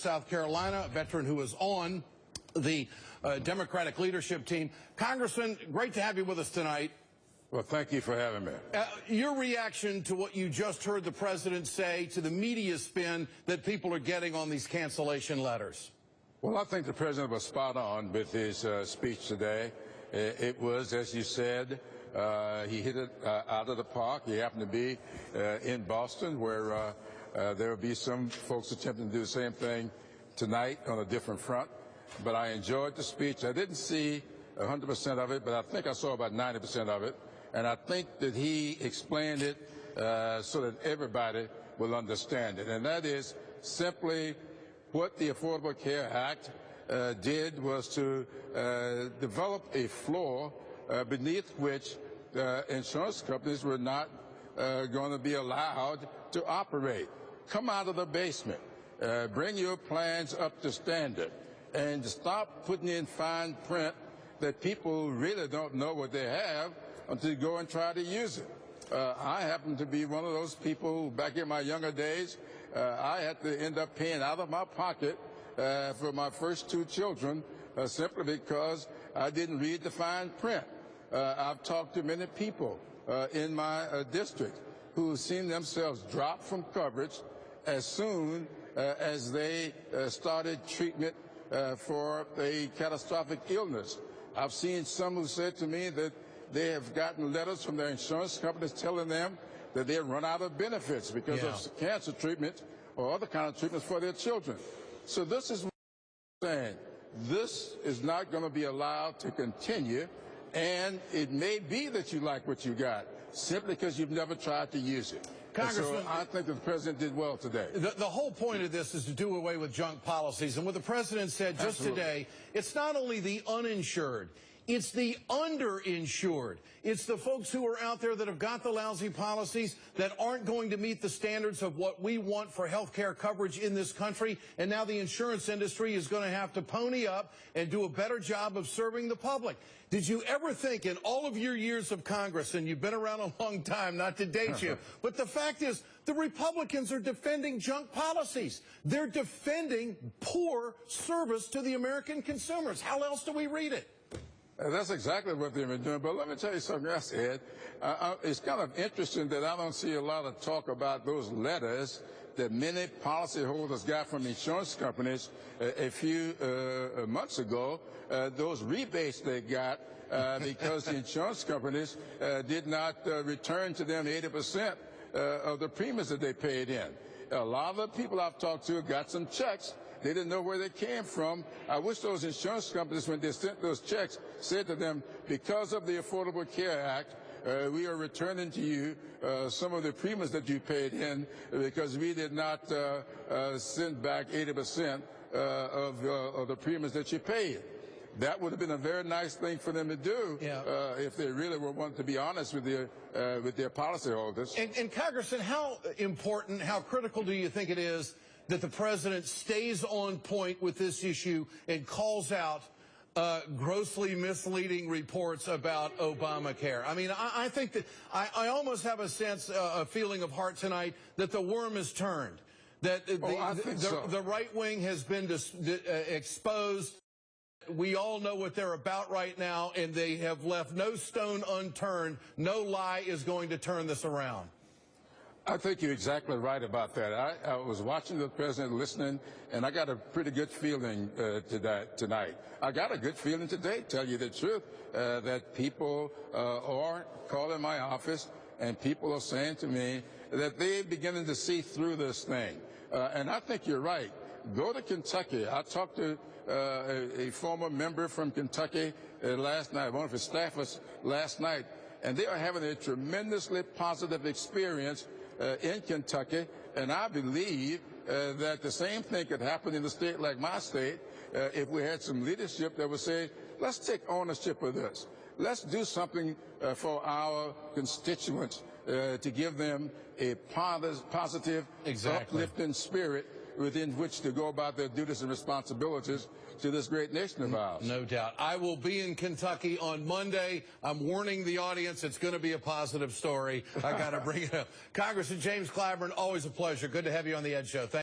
South Carolina, a veteran who is on the Democratic leadership team. Congressman, great to have you with us tonight. Well, thank you for having me. Your reaction to what you just heard the president say, to the media spin that people are getting on these cancellation letters? Well, I think the president was spot on with his speech today. It was, as you said, he hit it out of the park. He happened to be in Boston, where there will be some folks attempting to do the same thing tonight on a different front. But I enjoyed the speech. I didn't see 100% of it, but I think I saw about 90% of it. And I think that he explained it so that everybody will understand it. And that is simply what the Affordable Care Act did was to develop a floor beneath which insurance companies were not going to be allowed to operate. Come out of the basement. Bring your plans up to standard. And stop putting in fine print that people really don't know what they have until you go and try to use it. I happen to be one of those people back in my younger days. I had to end up paying out of my pocket for my first two children simply because I didn't read the fine print. I've talked to many people in my district who've seen themselves drop from coverage as soon as they started treatment for a catastrophic illness. I've seen some who said to me that they have gotten letters from their insurance companies telling them that they run out of benefits because of cancer treatment or other kind of treatments for their children. So this is what I'm saying. This is not going to be allowed to continue, and it may be that you like what you got simply because you've never tried to use it. Congressman, so I think that the president did well today. The whole point of this is to do away with junk policies. And what the president said just today, it's not only the uninsured, it's the underinsured. It's the folks who are out there that have got the lousy policies that aren't going to meet the standards of what we want for health care coverage in this country. And now the insurance industry is going to have to pony up and do a better job of serving the public. Did you ever think in all of your years of Congress, and you've been around a long time, not to date you, but the fact is the Republicans are defending junk policies. They're defending poor service to the American consumers. How else do we read it? That's exactly what they've been doing. But let me tell you something else, Ed. It's kind of interesting that I don't see a lot of talk about those letters that many policyholders got from insurance companies a few months ago, those rebates they got because the insurance companies did not return to them 80% of the premiums that they paid in. A lot of the people I've talked to got some checks. They didn't know where they came from. I wish those insurance companies, when they sent those checks, said to them, because of the Affordable Care Act, we are returning to you some of the premiums that you paid in because we did not send back 80% of the premiums that you paid. That would have been a very nice thing for them to do if they really were wanting to be honest with their policyholders. And Congressman, how important, how critical do you think it is that the president stays on point with this issue and calls out grossly misleading reports about Obamacare? I mean, I think that I almost have a sense, a feeling of heart tonight that the worm is turned, that the right wing has been exposed. We all know what they're about right now, and they have left no stone unturned. No lie is going to turn this around. I think you're exactly right about that. I was watching the president, listening, and I got a pretty good feeling tonight. I got a good feeling today, tell you the truth, that people are calling my office and people are saying to me that they're beginning to see through this thing. And I think you're right. Go to Kentucky. I talked to a former member from Kentucky last night, one of his staffers last night, and they are having a tremendously positive experience in Kentucky, and I believe that the same thing could happen in a state like my state if we had some leadership that would say, let's take ownership of this. Let's do something for our constituents to give them a positive, uplifting spirit within which to go about their duties and responsibilities to this great nation of ours. No doubt. I will be in Kentucky on Monday. I'm warning the audience, it's going to be a positive story. I got to bring it up. Congressman James Clyburn, always a pleasure. Good to have you on the Ed Show. Thank